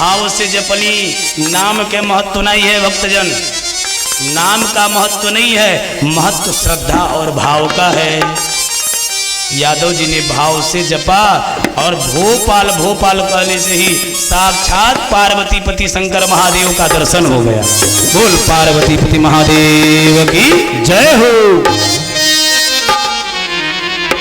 भाव से जपनी। नाम के महत्व नहीं है भक्तजन, नाम का महत्व नहीं है, महत्व श्रद्धा और भाव का है। यादव जी ने भाव से जपा और भोपाल भोपाल कहने से ही साक्षात पार्वती पति शंकर महादेव का दर्शन हो गया। बोल पार्वती पति महादेव की जय हो।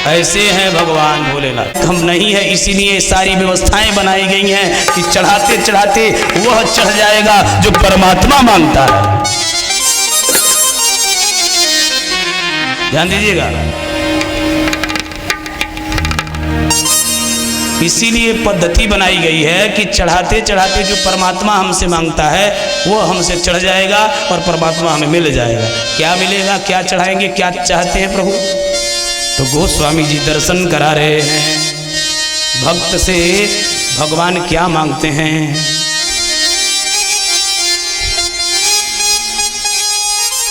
ऐसे हैं भगवान भोलेनाथ, हम नहीं है, इसीलिए सारी व्यवस्थाएं बनाई गई हैं कि चढ़ाते चढ़ाते वह चढ़ जाएगा जो परमात्मा मांगता है। ध्यान दीजिएगा, इसीलिए पद्धति बनाई गई है कि चढ़ाते चढ़ाते जो परमात्मा हमसे मांगता है वो हमसे चढ़ जाएगा और परमात्मा हमें मिल जाएगा। क्या मिलेगा, क्या चढ़ाएंगे, क्या चाहते हैं प्रभु? तो गोस्वामी जी दर्शन करा रहे हैं भक्त से भगवान क्या मांगते हैं।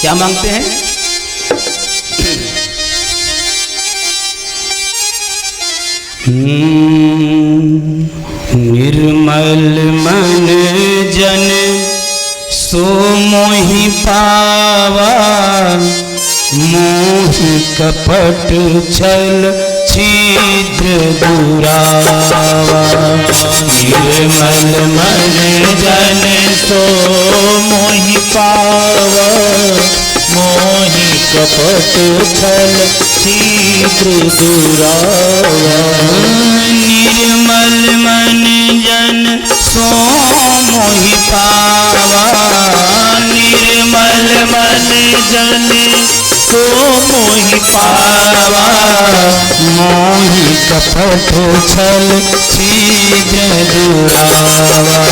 क्या मांगते हैं? निर्मल मन जन सो मोहि पावा, मोह कपट छल छिद्र दुरावा। निर्मल मन जन सो मोहि पावा, मोहि कपट छल छिद्र दुरावा। निर्मल मन जन सो मोहि पावा, निर्मल मन जन सो मोहि पावा, मोहि कपट छल छिद्र दुरावा।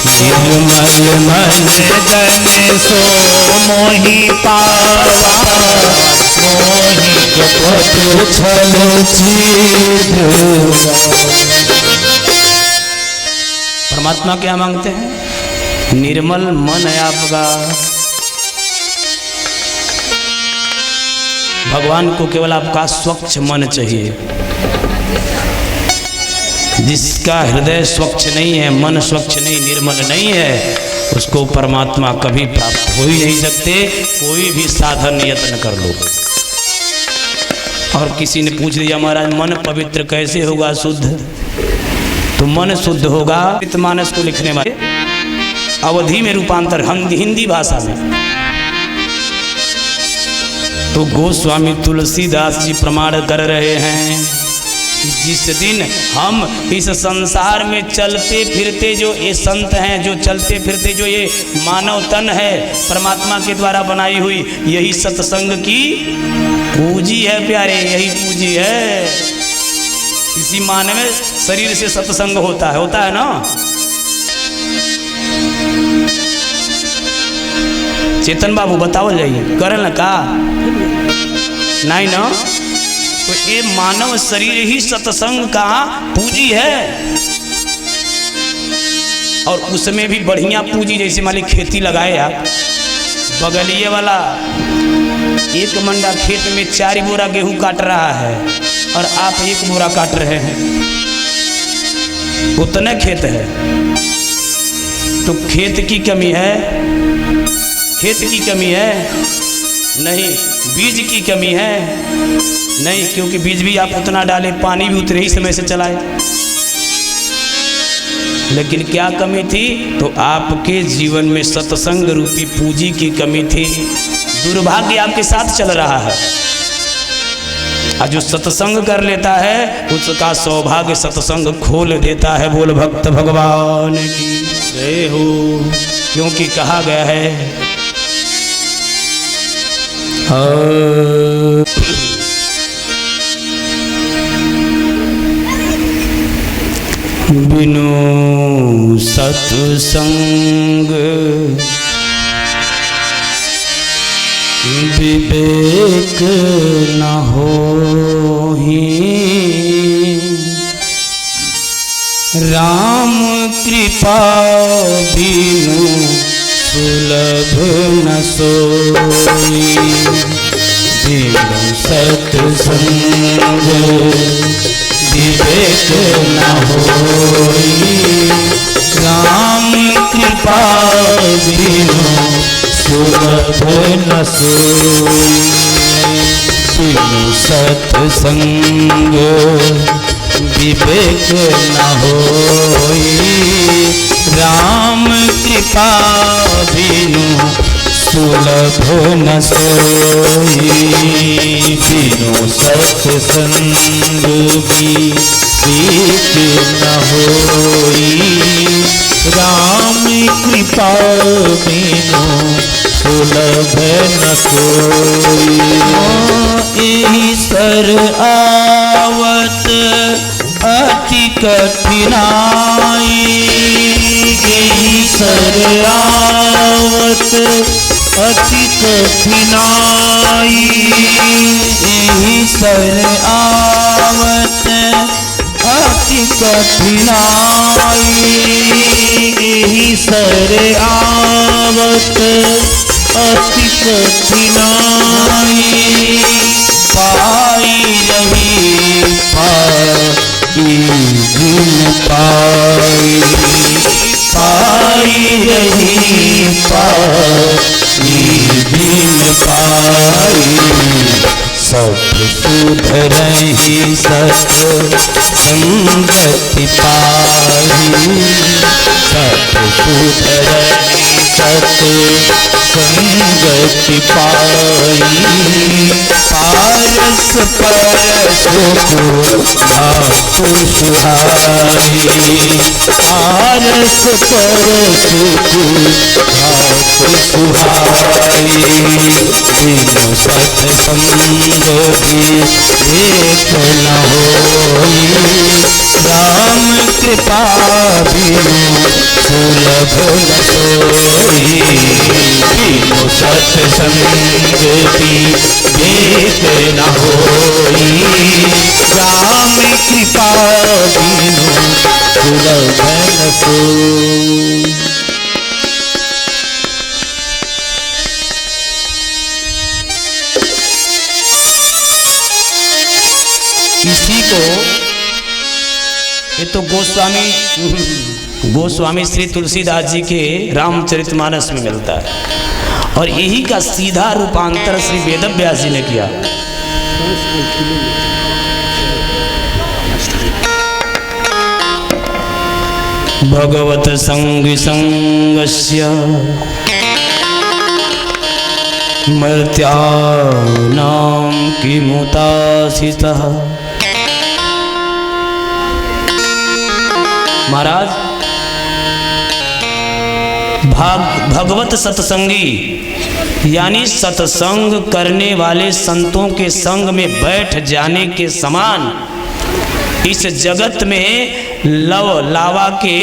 निर्मल मन जन सो मोहि पावा, मोहि कपट छल छिद्र। परमात्मा क्या मांगते हैं? निर्मल मन है आपका। भगवान को केवल आपका स्वच्छ मन चाहिए। जिसका हृदय स्वच्छ नहीं है, मन स्वच्छ नहीं, निर्मल नहीं है, उसको परमात्मा कभी प्राप्त हो ही नहीं सकते। कोई भी साधन यत्न कर लो। और किसी ने पूछ दिया महाराज मन पवित्र कैसे होगा शुद्ध? तो मन शुद्ध होगा मानस को लिखने वाले अवधि में रूपांतर हिंदी भाषा में। तो गोस्वामी तुलसीदास जी प्रमाण कर रहे हैं कि जिस दिन हम इस संसार में चलते फिरते जो ये संत हैं, जो चलते फिरते जो ये मानव तन है परमात्मा के द्वारा बनाई हुई, यही सत्संग की पूंजी है प्यारे, यही पूंजी है। इसी मानव शरीर से सत्संग होता है ना। चेतन बाबू बताओ जाइए करल न का नहीं ना। तो ये मानव शरीर ही सत्संग का पूंजी है। और उसमें भी बढ़िया पूंजी, जैसे मान ली खेती लगाए आप, बगलिए वाला एक मंडा खेत में 4 बोरा गेहूं काट रहा है और आप 1 बोरा काट रहे हैं, उतने खेत है। तो खेत की कमी है? खेत की कमी है नहीं। बीज की कमी है नहीं, क्योंकि बीज भी आप उतना डाले, पानी भी उतने ही समय से चलाए। लेकिन क्या कमी थी? तो आपके जीवन में सत्संग रूपी पूंजी की कमी थी। दुर्भाग्य आपके साथ चल रहा है। और जो सत्संग कर लेता है उसका सौभाग्य सत्संग खोल देता है। बोल भक्त भगवान की जय हो। क्योंकि कहा गया है बिनु सत्संग विवेक न होहि, राम कृपा बिनु सुलभ न सोई। बिनु सत्संग विवेक न होई, राम सुलभ न सोई। बिनु सत्संग विवेक न होई, राम कृपा बिनु सुलभ न सोई। बिनु सत्संग विवेक न होई, राम कृपा बिनु सुलभ न सोई। एहि सर आवत अति कठिनाई, एहि सर आवत अति कठिनाई। एहि सर आवत अति कठिनाई। एहि सर आवत अति कठिनाई। पाई रही पाई जिन पाई, पाई रही पाई जिन पाई। सब सुधरहि सत संगति पाई, सब सुधरहि सत संगति पाई। पारस परस को भातु सुहाई, पारस परस को भातु सुहाई। बिनु सत्संग विवेक न होई, राम कृपा बिनु सुलभ न सोई। बिनु सत्संग विवेक न होई, राम कृपा बिनु सुलभ न सोई। इसी को ये तो गोस्वामी श्री तुलसीदास जी के रामचरितमानस में मिलता है, और यही का सीधा रूपांतर श्री वेदव्यास जी ने किया। भगवत संग संगस्य मर्त्यानां किमुतासितः। महाराज, भगवत सत्संगी यानी सत्संग करने वाले संतों के संग में बैठ जाने के समान इस जगत में लव लावा के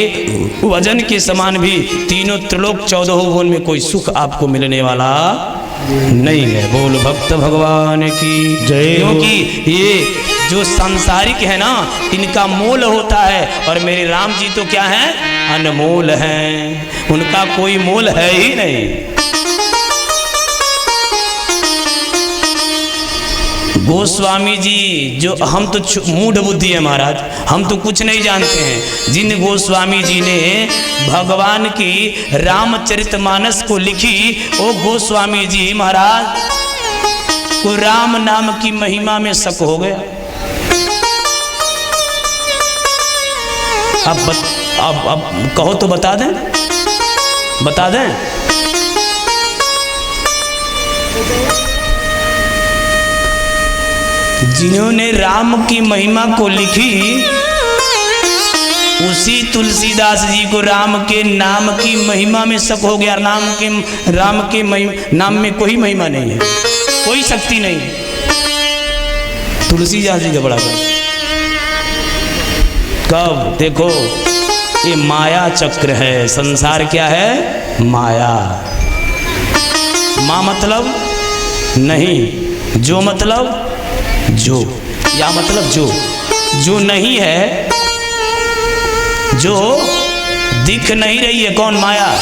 वजन के समान भी तीनों त्रिलोक 14 भुवन में कोई सुख आपको मिलने वाला नहीं है। बोल भक्त भगवान की जय। क्योंकि ये जो सांसारिक है ना, इनका मोल होता है, और मेरे राम जी तो क्या है, अनमोल हैं, उनका कोई मोल है ही नहीं। गोस्वामी जी जो, हम तो मूढ़ बुद्धि है महाराज, हम तो कुछ नहीं जानते हैं। जिन गोस्वामी जी ने भगवान की रामचरितमानस को लिखी, वो गोस्वामी जी महाराज को राम नाम की महिमा में शक हो गया। अब कहो तो बता दें, बता दें। जिन्होंने राम की महिमा को लिखी, उसी तुलसीदास जी को राम के नाम की महिमा में शक हो गया। राम के नाम में कोई महिमा नहीं है, कोई शक्ति नहीं। तुलसीदास जी का बड़ा कब देखो, ये माया चक्र है। संसार क्या है, माया। माँ मतलब नहीं, जो मतलब जो, या मतलब जो नहीं है, जो दिख नहीं रही है, कौन, माया,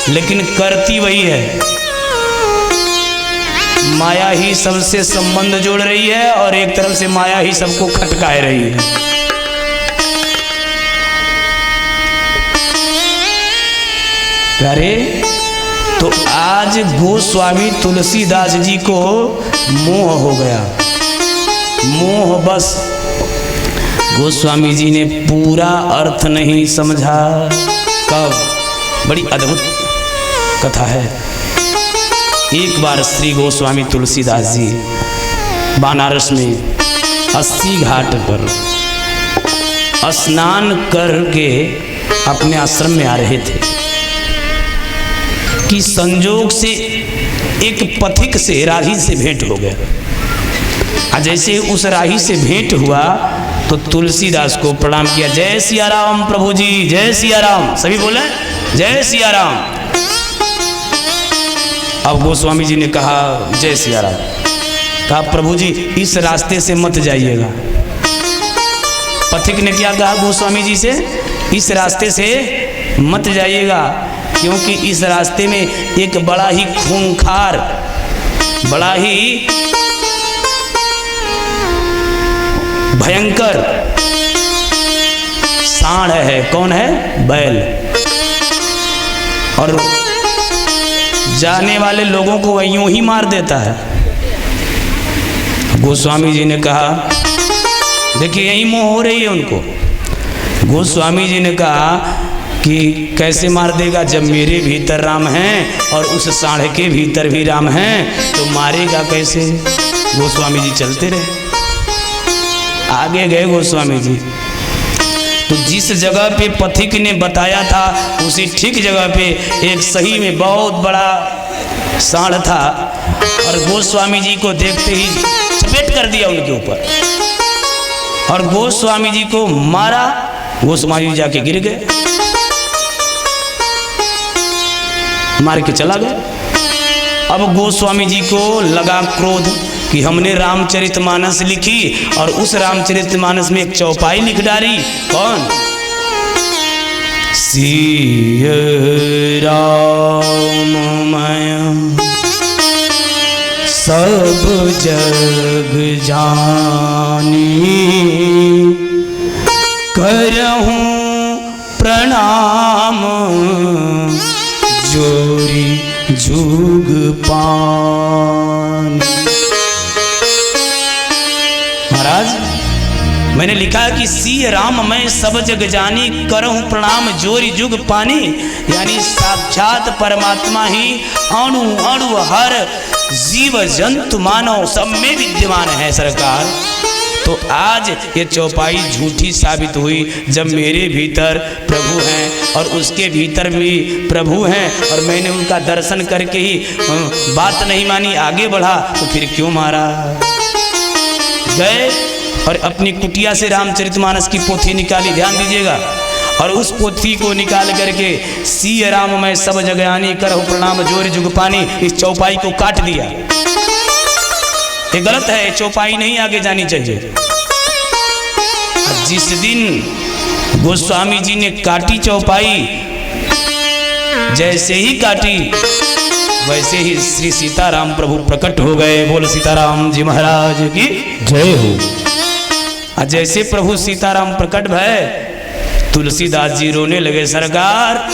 लेकिन करती वही है। माया ही सबसे संबंध जोड़ रही है, और एक तरफ से माया ही सबको खटकाए रही है। प्यारे, तो आज गोस्वामी तुलसीदास जी को मोह हो गया, मोह बस। गोस्वामी जी ने पूरा अर्थ नहीं समझा। कब? बड़ी अद्भुत कथा है। एक बार श्री गोस्वामी तुलसीदास जी बनारस में 80 घाट पर स्नान करके अपने आश्रम में आ रहे थे कि संजोग से एक पथिक से, राही से भेंट हो गया। जैसे उस राही से भेंट हुआ तो तुलसीदास को प्रणाम किया। जय सिया राम प्रभु जी, जय सिया राम। सभी बोले जय सिया राम। अब गोस्वामी जी ने कहा जय सिया राम। कहा प्रभु जी इस रास्ते से मत जाइएगा। पथिक ने क्या कहा गोस्वामी जी से? इस रास्ते से मत जाइएगा, क्योंकि इस रास्ते में एक बड़ा ही खूंखार, बड़ा ही भयंकर सांड है। कौन है? बैल। और जाने वाले लोगों को वह यूं ही मार देता है। गोस्वामी जी ने कहा, देखिए यही मोह हो रही है उनको। गोस्वामी जी ने कहा कि कैसे मार देगा, जब मेरे भीतर राम हैं और उस सांड के भीतर भी राम हैं, तो मारेगा कैसे? गोस्वामी जी चलते रहे। आगे गए गोस्वामी जी तो जिस जगह पे पथिक ने बताया था उसी ठीक जगह पे एक सही में बहुत बड़ा सांड था, और गोस्वामी जी को देखते ही चपेट कर दिया उनके ऊपर और गोस्वामी जी को मारा। गोस्वामी जी जाके गिर गए, मार के चला गया। अब गोस्वामी जी को लगा क्रोध कि हमने रामचरितमानस लिखी और उस रामचरितमानस में एक चौपाई लिख डाली। कौन? सिय राममय सब जग जानी, करहूं प्रणाम जोरी जुग पान। महाराज मैंने लिखा कि सी राम मैं सब जग जानी, करहूं प्रणाम जोरी जुग पानी। यानी साक्षात परमात्मा ही अणु अणु हर जीव जंतु मानव सब में विद्यमान है सरकार। तो आज ये चौपाई झूठी साबित हुई जब मेरे भीतर प्रभु हैं और उसके भीतर भी प्रभु हैं, और मैंने उनका दर्शन करके ही बात नहीं मानी, आगे बढ़ा, तो फिर क्यों मारा? गए और अपनी कुटिया से रामचरितमानस की पोथी निकाली, ध्यान दीजिएगा, और उस पोथी को निकाल करके सी राम मैं सब जगयानी, करहूं प्रणाम जोर जुग पानी, इस चौपाई को काट दिया। ये गलत है, चौपाई नहीं आगे जानी चाहिए। जिस दिन गोस्वामी जी ने काटी चौपाई, जैसे ही काटी वैसे ही श्री सीताराम प्रभु प्रकट हो गए। बोल सीताराम जी महाराज की जय हो। जैसे प्रभु सीताराम प्रकट भय, तुलसीदास जी रोने लगे। सरकार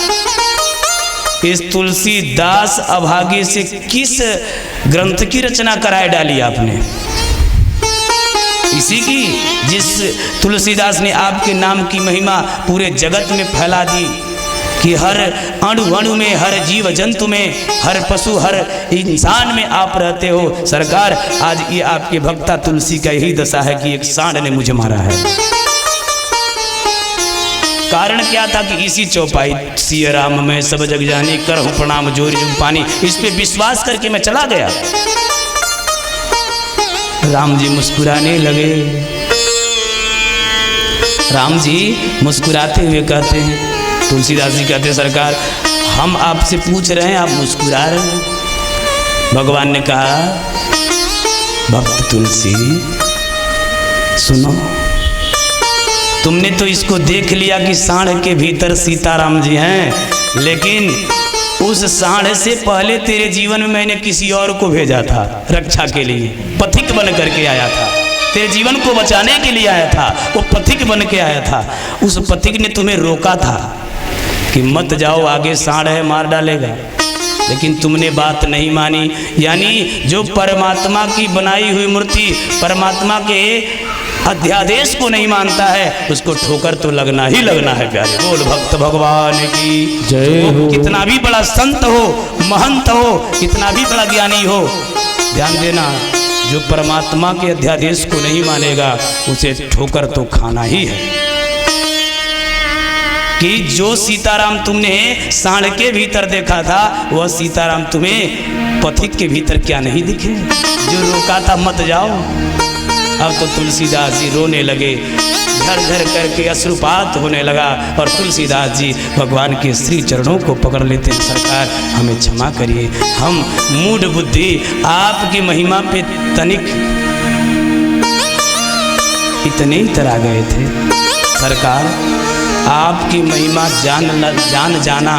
इस तुलसीदास अभागे से किस ग्रंथ की रचना कराए डाली आपने? इसी की जिस तुलसीदास ने आपके नाम की महिमा पूरे जगत में फैला दी कि हर अणु अणु में, हर जीव जंतु में, हर पशु, हर इंसान में आप रहते हो। सरकार आज ये आपके भक्ता तुलसी का यही दशा है कि एक सांड ने मुझे मारा है। कारण क्या था कि इसी चौपाई सिय राम मैं सब जग जानी, करहूं प्रणाम जोरी जुग पानी, इस पे विश्वास करके मैं चला गया। राम जी मुस्कुराने लगे। राम जी मुस्कुराते हुए कहते हैं, तुलसीदास जी कहते हैं सरकार हम आपसे पूछ रहे हैं, आप मुस्कुरा रहे हैं। भगवान ने कहा भक्त तुलसी सुनो, तुमने तो इसको देख लिया कि सांड के भीतर सीताराम जी हैं, लेकिन उस सांड से पहले तेरे जीवन में मैंने किसी और को भेजा था रक्षा के लिए, पथिक बन करके आया था, तेरे जीवन को बचाने के लिए आया था, वो पथिक बन के आया था। उस पथिक ने तुम्हें रोका था कि मत जाओ आगे, सांड है मार डालेगा। लेकिन तुमने बात नहीं मानी। यानी जो परमात्मा की बनाई हुई मूर्ति, परमात्मा के अध्यादेश को नहीं मानता है, उसको ठोकर तो लगना ही लगना है प्यारे। बोल भक्त भगवान की जय हो। कितना भी बड़ा संत हो, महंत हो, कितना भी बड़ा ज्ञानी हो, ध्यान देना, जो परमात्मा के अध्यादेश को नहीं मानेगा उसे ठोकर तो खाना ही है। कि जो सीताराम तुमने सांड के भीतर देखा था, वह सीताराम तुम्हें पथिक के भीतर क्या नहीं दिखे? जो रोका था मत जाओ। अब तो तुलसीदास जी रोने लगे, झर झर करके अश्रुपात होने लगा, और तुलसीदास जी भगवान के श्री चरणों को पकड़ लेते हैं, सरकार हमें क्षमा करिए, हम मूढ़ बुद्धि आपकी महिमा पे तनिक इतने ही तरह गए थे। सरकार आपकी महिमा जान जाना,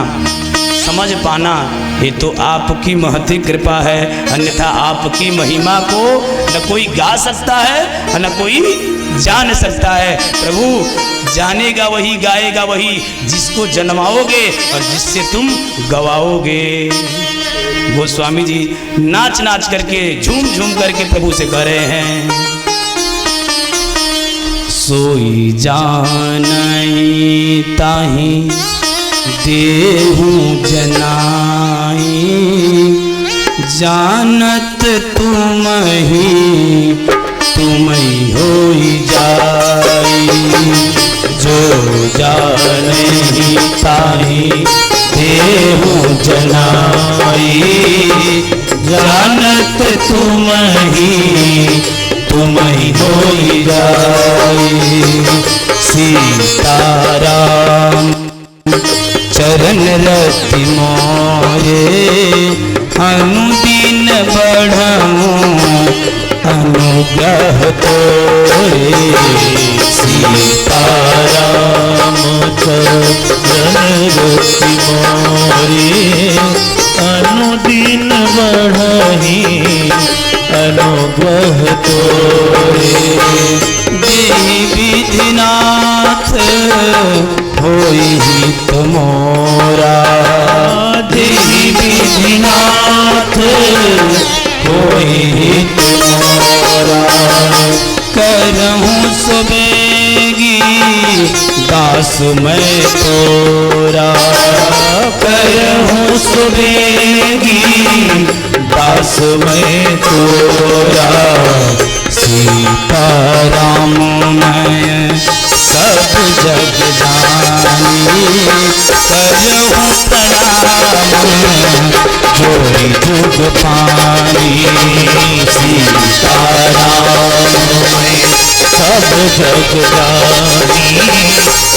समझ पाना, ये तो आपकी महती कृपा है, अन्यथा आपकी महिमा को न कोई गा सकता है न कोई जान सकता है। प्रभु जानेगा वही, गाएगा वही, जिसको जन्माओगे और जिससे तुम गवाओगे। गोस्वामी जी नाच नाच करके, झूम झूम करके प्रभु से कह रहे हैं, सोई जानई ताही देहु जनाई, जानत तुम ही होई जाई। जो जानई ताही देहु जनाई, जानत तुम ही होई जाई। सीताराम चरण रति मोरे, अनुदिन बढ़ऊं अनुग्रह तोरे। सीताराम चरण रति मोरे, अनुदिन बढ़हि अनुग्रह तोरे। देहि विधिनाथ होई हित मोरा, देहि विधिनाथ होई हित मोरा। करहूँ सुबेगी दास मैं तोरा, करहूँ सुबेगी दास मैं तोरा। सीताराम मैं सब जग जानी, करहूँ प्रणाम जोड़ी जुग पानी। सीताराम मैं सब जग जानी,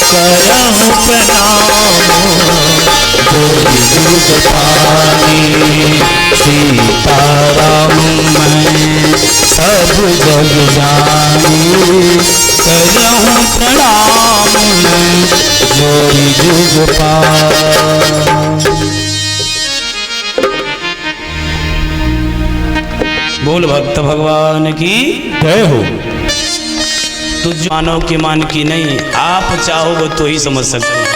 करहूँ प्रणाम जोड़ी जुग पानी। सीताराम मैं सब जग जानी, करहूँ प्रणाम जोड़ी जुग पानी। बोल भक्त भगवान की जय हो। तुझ मानव के मान की नहीं, आप चाहोगे तो ही समझ सकते हैं।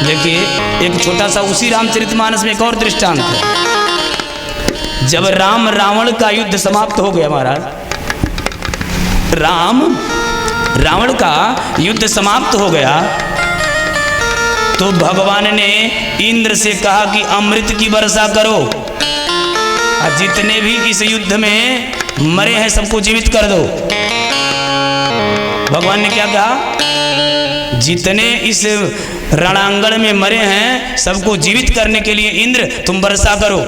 देखिए एक छोटा सा उसी रामचरितमानस में एक और दृष्टांत है। जब राम रावण का युद्ध समाप्त हो गया, महाराज रावण का युद्ध समाप्त हो गया, तो भगवान ने इंद्र से कहा कि अमृत की वर्षा करो, और जितने भी इस युद्ध में मरे हैं सबको जीवित कर दो। भगवान ने क्या कहा? जितने इस रणांगण में मरे हैं सबको जीवित करने के लिए इंद्र तुम वर्षा करो।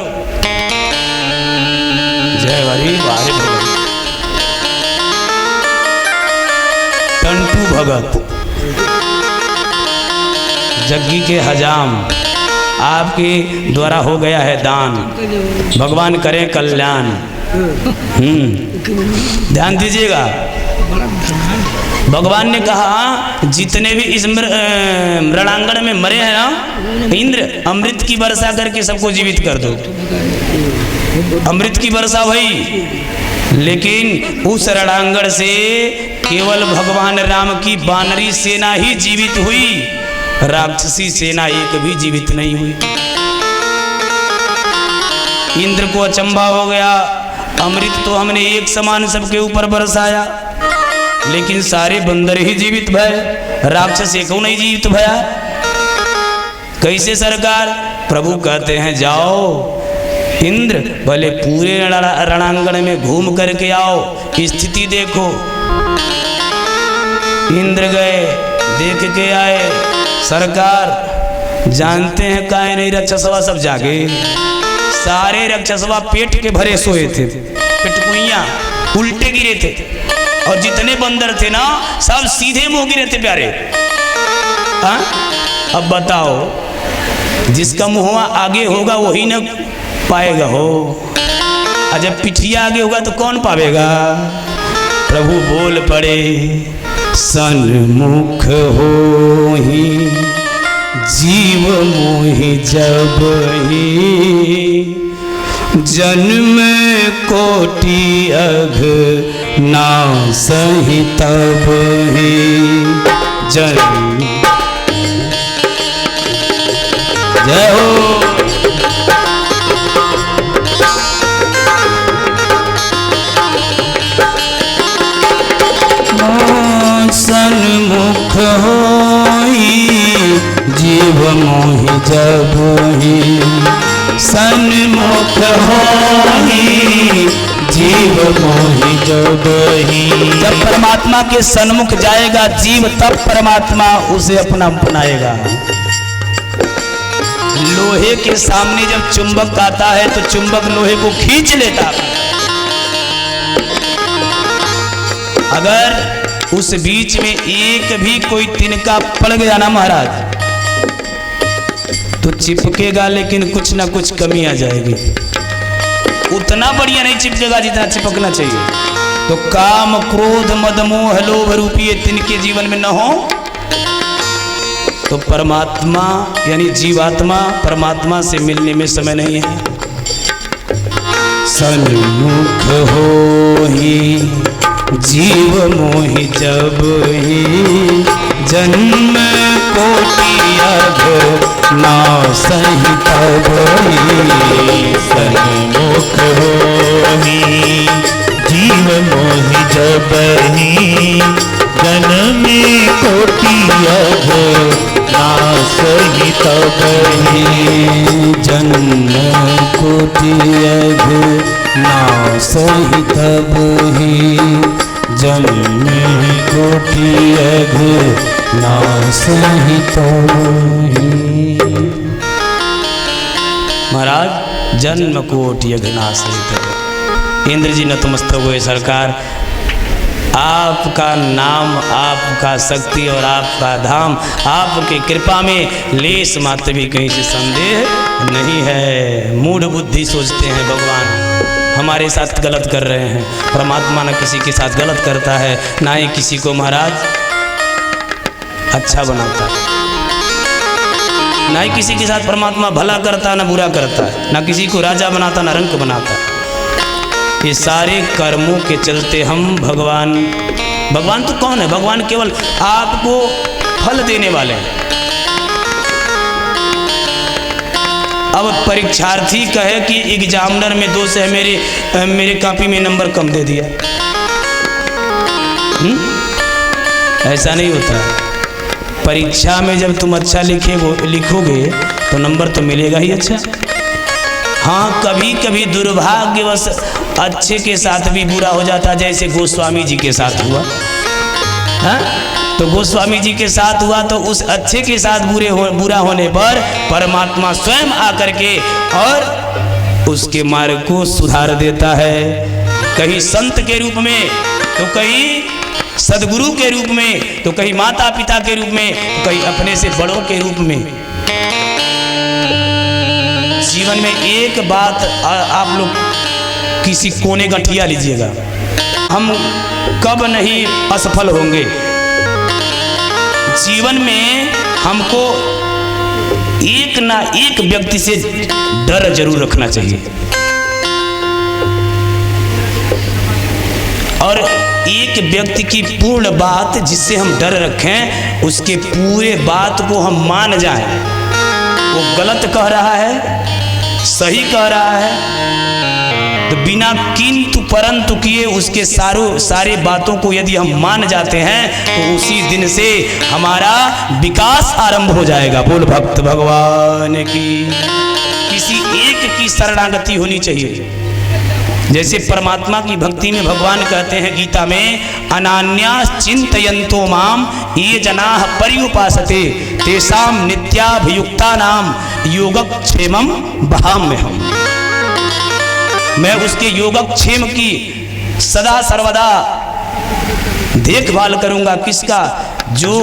जय हरि वारे भगत टंटू भगत जग्गी के हजाम, आपके द्वारा हो गया है दान, भगवान करें कल्याण। ध्यान दीजिएगा, भगवान ने कहा जितने भी इस रणांगण में मरे हैं ना, इंद्र अमृत की वर्षा करके सबको जीवित कर दो। अमृत की वर्षा हुई, लेकिन उस रणांगण से केवल भगवान राम की वानरी सेना ही जीवित हुई। राक्षसी सेना एक भी जीवित नहीं हुई। इंद्र को अचंभा हो गया, अमृत तो हमने एक समान सबके ऊपर बरसाया, लेकिन सारे बंदर ही जीवित भय, राक्षस एक नहीं जीवित भया। कैसे सरकार? प्रभु कहते हैं जाओ इंद्र, भले पूरे रणांगण में घूम करके आओ, स्थिति देखो। इंद्र गए, देख के आए, सरकार जानते हैं काहे नहीं राक्षसवा सब जागे, सारे राक्षसवा पेट के भरे सोए थे, पिटकुइयां उल्टे गिरे थे, और जितने बंदर थे ना सब सीधे मुंह गिरे थे प्यारे। हाँ, अब बताओ, जिसका मुंह आगे होगा वही न पाएगा हो, और जब पिठिया आगे होगा तो कौन पावेगा? प्रभु बोल पड़े, सन्मुख हो ही जीव मोहि जब ही, जन्म कोटि अघ नासहि तब ही। जन्म जय हो। सन्मुख होई जीव मोहि जब ही, सन्मुख होई जीव मोहि जब ही। जब परमात्मा के सन्मुख जाएगा जीव, तब परमात्मा उसे अपना अपनाएगा। लोहे के सामने जब चुंबक आता है तो चुंबक लोहे को खींच लेता है, अगर उस बीच में एक भी कोई तिनका पड़ गया ना महाराज, तो चिपकेगा लेकिन कुछ ना कुछ कमी आ जाएगी, उतना बढ़िया नहीं चिपकेगा जितना चिपकना चाहिए। तो काम क्रोध मद मोह लोभ रूपी तिनके जीवन में न हो तो परमात्मा यानी जीवात्मा परमात्मा से मिलने में समय नहीं है। सन्मुख हो ही जीव मोहि जब ही, जन्म कोटि अघ नासहि तब ही। सन्मुख होहि जीव मोहि जब ही, जन्म कोटि अघ नासहि तब ही। जन्म कोटि अघ नासहि तब ही, जन्म कोटि अघ नासहि तब ही। महाराज जन्म कोटि अघ नासहि तब। इंद्र जी नतमस्तक हुए, सरकार आपका नाम, आपका शक्ति और आपका धाम, आपकी कृपा में लेस मात्र भी कहीं से संदेह नहीं है। मूढ़ बुद्धि सोचते हैं भगवान हमारे साथ गलत कर रहे हैं। परमात्मा न किसी के साथ गलत करता है, ना ही किसी को महाराज अच्छा बनाता है, ना ही किसी के साथ परमात्मा भला करता ना बुरा करता है, ना किसी को राजा बनाता ना रंक बनाता। ये सारे कर्मों के चलते हम भगवान तो कौन है? भगवान केवल आपको फल देने वाले हैं। अब परीक्षार्थी कहे कि एग्जामिनर में 2 से मेरे कॉपी में नंबर कम दे दिया, ऐसा नहीं होता। परीक्षा में जब तुम अच्छा लिखोगे तो नंबर तो मिलेगा ही अच्छा। हाँ, कभी कभी दुर्भाग्यवश अच्छे के साथ भी बुरा हो जाता, जैसे गोस्वामी जी के साथ हुआ। हाँ? तो गोस्वामी जी के साथ हुआ तो उस अच्छे के साथ बुरा होने पर परमात्मा स्वयं आकर के और उसके मार्ग को सुधार देता है, कहीं संत के रूप में तो कहीं सदगुरु के रूप में, तो कहीं माता पिता के रूप में, तो कहीं अपने से बड़ों के रूप में। जीवन में एक बात आप लोग किसी कोने गठिया लीजिएगा, हम कब नहीं असफल होंगे। जीवन में हमको एक ना एक व्यक्ति से डर जरूर रखना चाहिए, और एक व्यक्ति की पूर्ण बात जिससे हम डर रखें, उसके पूरे बात को हम मान जाएं, वो गलत कह रहा है सही कह रहा है, तो बिना किंतु परंतु किए उसके सारे बातों को यदि हम मान जाते हैं तो उसी दिन से हमारा विकास आरंभ हो जाएगा। बोल भक्त भगवान की। किसी एक की शरणागति होनी चाहिए। जैसे परमात्मा की भक्ति में भगवान कहते हैं गीता में, अनान्यास चिंतयन्तो माम ये जनाः पर्युपासते तेषां नित्याभियुक्तानां योगक्षेमं वहाम्यहम्। मैं उसके योगक्षेम की सदा सर्वदा देखभाल करूंगा। किसका? जो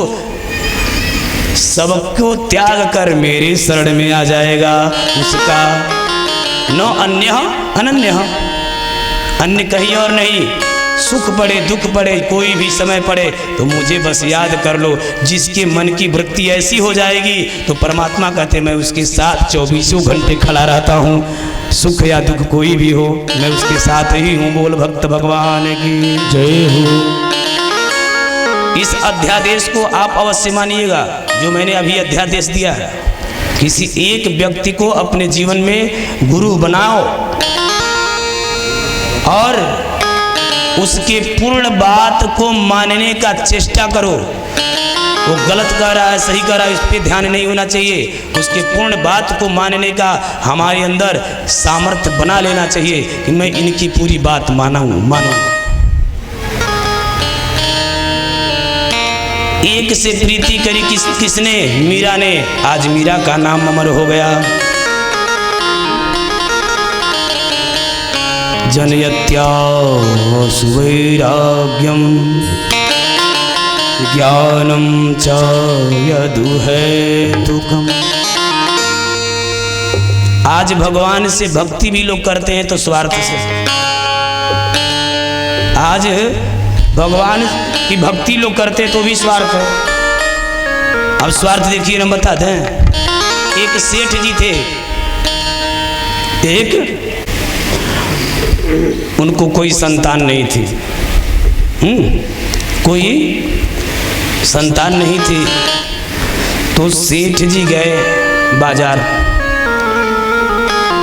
सबको त्याग कर मेरे शरण में आ जाएगा उसका। न अन्य अनन्य, अन्य कहीं और नहीं। सुख पड़े दुख पड़े कोई भी समय पड़े तो मुझे बस याद कर लो। जिसके मन की वृत्ति ऐसी हो जाएगी तो परमात्मा कहते मैं उसके साथ 24 घंटे खड़ा रहता हूँ। सुख या दुख कोई भी हो मैं उसके साथ ही हूँ। बोल भक्त भगवान की जय हो। इस अध्यादेश को आप अवश्य मानिएगा जो मैंने अभी अध्यादेश दिया है। किसी एक व्यक्ति को अपने जीवन में गुरु बनाओ और उसके पूर्ण बात को मानने का चेष्टा करो। वो गलत कह रहा है सही कह रहा है इस पर ध्यान नहीं होना चाहिए। उसके पूर्ण बात को मानने का हमारे अंदर सामर्थ्य बना लेना चाहिए कि मैं इनकी पूरी बात मानूं। एक से प्रीति करी किसने? मीरा ने। आज मीरा का नाम अमर हो गया। जनयत्या सुवैराग्यम ज्ञानम च यदुहेतुकम्। आज भगवान से भक्ति भी लोग करते हैं तो स्वार्थ से। आज भगवान की भक्ति लोग करते हैं तो भी स्वार्थ है। अब स्वार्थ देखिए ना बता दें। एक सेठ जी थे, उनको कोई संतान नहीं थी। कोई संतान नहीं थी तो सेठ जी गए बाजार,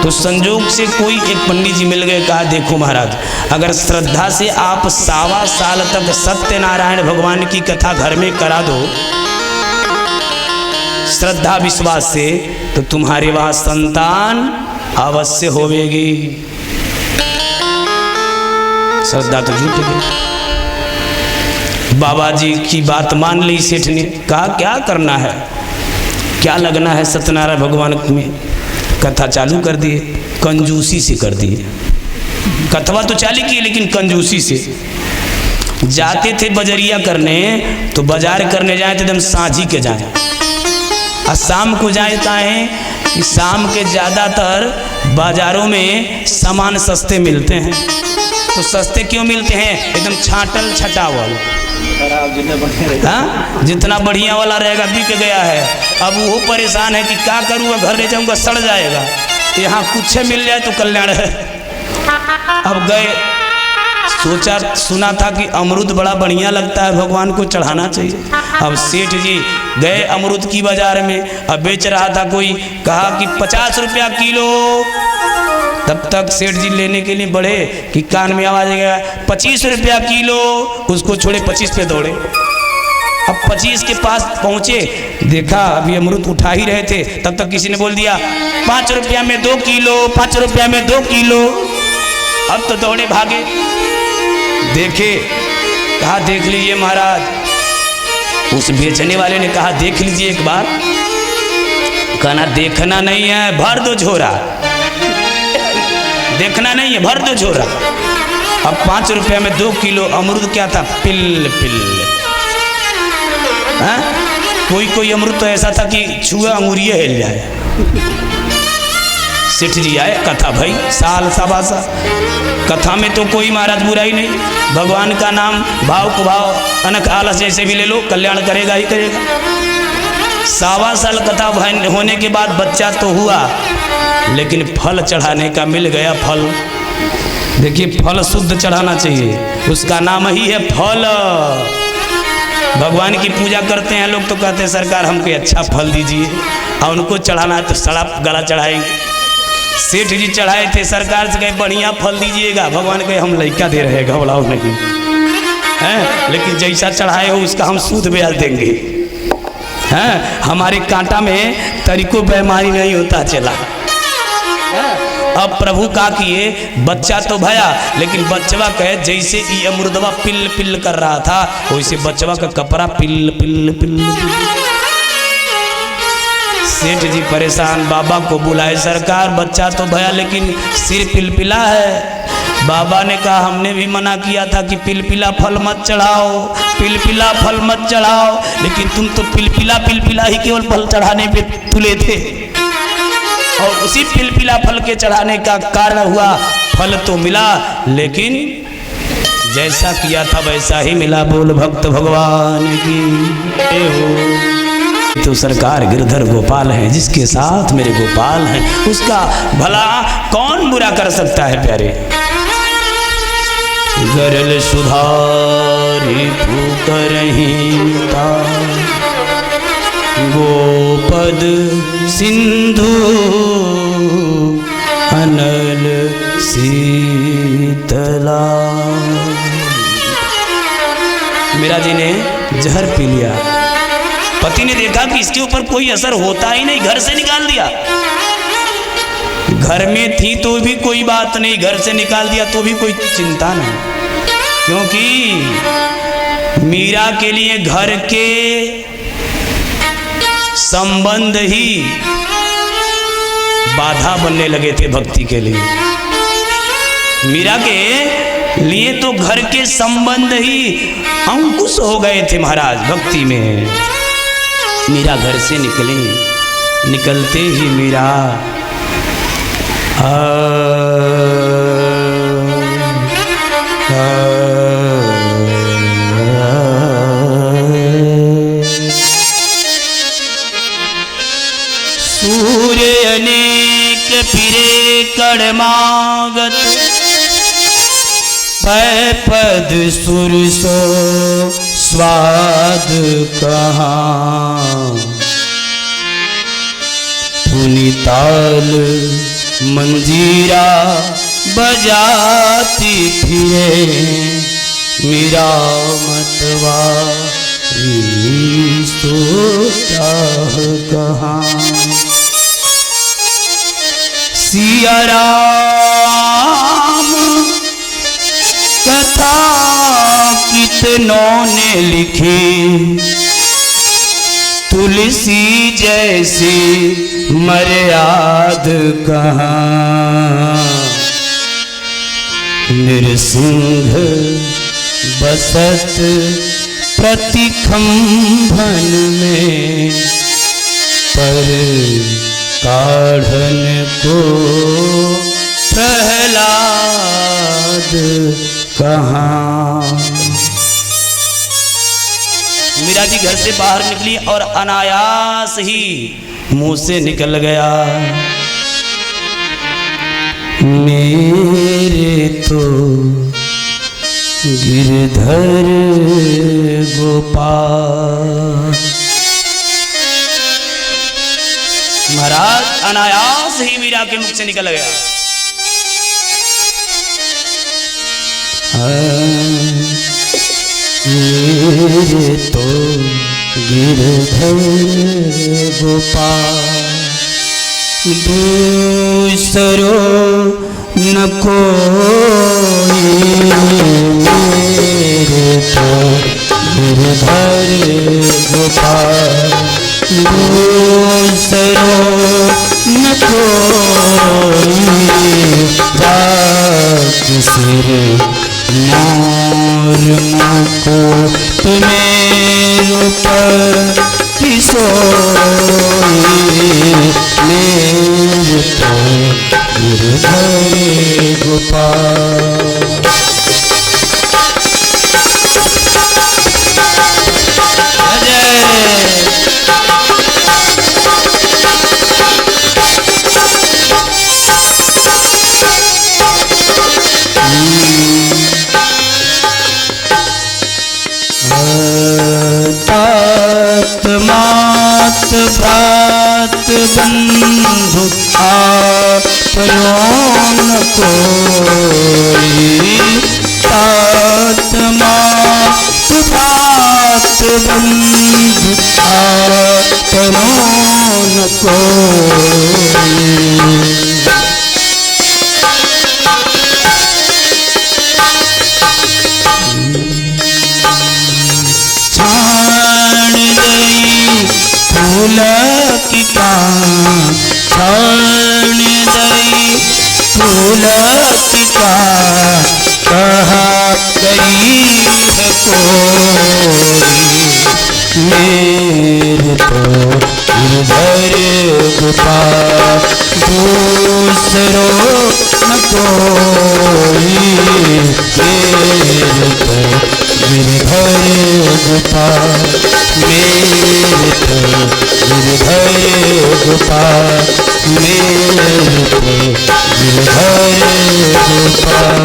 तो संजोग से कोई एक पंडित जी मिल गए। कहा देखो महाराज, अगर श्रद्धा से आप 1.25 साल तक सत्यनारायण भगवान की कथा घर में करा दो श्रद्धा विश्वास से, तो तुम्हारे वहां संतान अवश्य होवेगी। श्रद्धा तो झूठ गई। बाबा जी की बात मान ली सेठ ने। कहा क्या करना है, क्या लगना है सत्यनारायण भगवान में। कथा चालू कर दिए, कंजूसी से कर दिए। कथवा तो चालू की लेकिन कंजूसी से। जाते थे बजरिया करने तो बाजार करने जाए तो एकदम साझी के जाए और शाम को जाए। काहे कि शाम के ज़्यादातर बाजारों में सामान सस्ते मिलते हैं। तो सस्ते क्यों मिलते हैं? एकदम छाटल छटावल। हाँ, जितना बढ़िया वाला रहेगा बिक गया है। अब वो परेशान है कि क्या करूँगा, घर ले जाऊँगा सड़ जाएगा। यहाँ कुछ मिल जाए तो कल्याण है। अब गए, सोचा सुना था कि अमरूद बड़ा बढ़िया लगता है, भगवान को चढ़ाना चाहिए। अब सेठ जी गए अमरूद की बाजार में, अब बेच रहा था कोई। कहा कि 50 रुपया किलो। तब तक सेठ जी लेने के लिए बढ़े कि कान में आवाज गया 25 रुपया किलो। उसको छोड़े 25 पे दौड़े। अब 25 के पास पहुंचे, देखा अभी अमरूद उठा ही रहे थे, तब तक किसी ने बोल दिया 5 रुपया में 2 किलो, 5 रुपया में 2 किलो। अब तो दौड़े भागे। देखे, कहा देख लीजिए महाराज। उस बेचने वाले ने कहा देख लीजिए एक बार। कहना देखना नहीं है, भर दो झोरा। देखना नहीं है, भर दो झोरा। अब 5 रुपया में 2 किलो अमरूद क्या था? पिल पिल। कोई कोई अमरूद तो ऐसा था कि छुआ अंगूरिया हिल जाए। सेठ जी आए, कथा भाई साल सवा साल। कथा में तो कोई महाराज बुराई नहीं। भगवान का नाम भाव को भाव अनक आलस जैसे भी ले लो, कल्याण करेगा ही करेगा। 1.25 साल कथा होने के बाद बच्चा तो हुआ, लेकिन फल चढ़ाने का मिल गया फल। देखिए फल शुद्ध चढ़ाना चाहिए, उसका नाम ही है फल। भगवान की पूजा करते हैं लोग तो कहते हैं सरकार हमको अच्छा फल दीजिए, और उनको चढ़ाना है तो सड़ा गला चढ़ाएंगे। सेठ जी चढ़ाए थे सरकार से कहे बढ़िया फल दीजिएगा, भगवान कहे हम लड़का दे रहे हैं घबराओ नहीं हैं, लेकिन जैसा चढ़ाए हो उसका हम सूद ब्याज देंगे। हैं हमारे कांटा में तरीको बेमारी नहीं होता चला। अब प्रभु का किए बच्चा तो भया, लेकिन बच्चवा कहे जैसे ये अमृतवा पिल पिल कर रहा था वैसे बच्चवा का कपड़ा पिल पिल पिल पिल। सेठ जी परेशान बाबा को बुलाए, सरकार बच्चा तो भया लेकिन सिर पिलपिला है। बाबा ने कहा हमने भी मना किया था कि पिलपिला फल मत चढ़ाओ, पिलपिला फल मत चढ़ाओ, लेकिन तुम तो पिलपिला ही केवल फल चढ़ाने पे तुले थे, और उसी पिलपिला फल के चढ़ाने का कारण हुआ फल तो मिला, लेकिन जैसा किया था वैसा ही मिला। बोल भक्त भगवान की हो। तो सरकार गिरधर गोपाल है, जिसके साथ मेरे गोपाल हैं उसका भला कौन बुरा कर सकता है प्यारे। गरल सुधारी फूकरहीता गोपद सिंधु अनल शीतला। मीरा जी ने जहर पी लिया, पति ने देखा कि इसके ऊपर कोई असर होता ही नहीं, घर से निकाल दिया। घर में थी तो भी कोई बात नहीं, घर से निकाल दिया तो भी कोई चिंता नहीं, क्योंकि मीरा के लिए घर के संबंध ही बाधा बनने लगे थे भक्ति के लिए। मीरा के लिए तो घर के संबंध ही अंकुश हो गए थे महाराज भक्ति में। मीरा घर से निकले, निकलते ही मीरा सूर्य अनेक फिरे कड़मागत, पद सुरसो स्वाद कहाँ। पुनिताल मंजीरा बजाती फिरे, मीरा मतवारी सोता कहाँ। सिया राम कथा कितनों ने लिखी, तुलसी जैसी मर्याद कहाँ। नृसिंह बसत प्रतिखंभन में, पर काढ़न को प्रहलाद कहाँ। मीरा जी घर से बाहर निकली और अनायास ही मुंह से निकल गया, मेरे तो गिरधर गोपाल। महाराज अनायास ही मीरा के मुख से निकल गया, मेरे तो गिरधर गोपाल। दूसरों न कोई, मेरे तो गिरधर गोपाल। दूसरों न कोई, जात सिर मोर मुकुट मेरे ऊपर किशोरी, मेरे तो गिरधर गोपाल। तात बंधु आपयों न कोई, तात मात तात बंधु आपयों न कोई। छाण दई फूल की कान, छाण दई फूल की कान, कहा गई है कोई, मेरे तो गिरधर गोपाल दूसरो न कोई, मेरे तो गिरधर गोपाल, मेरे तो गिरधर गोपाल, मेरे तो गिरधर गोपाल।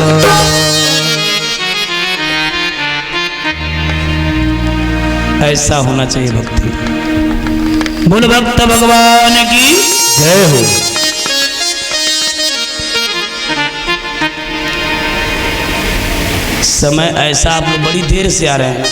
ऐसा होना चाहिए भक्ति। बोल भक्त भगवान की जय हो। समय ऐसा, आप लोग बड़ी देर से आ रहे हैं,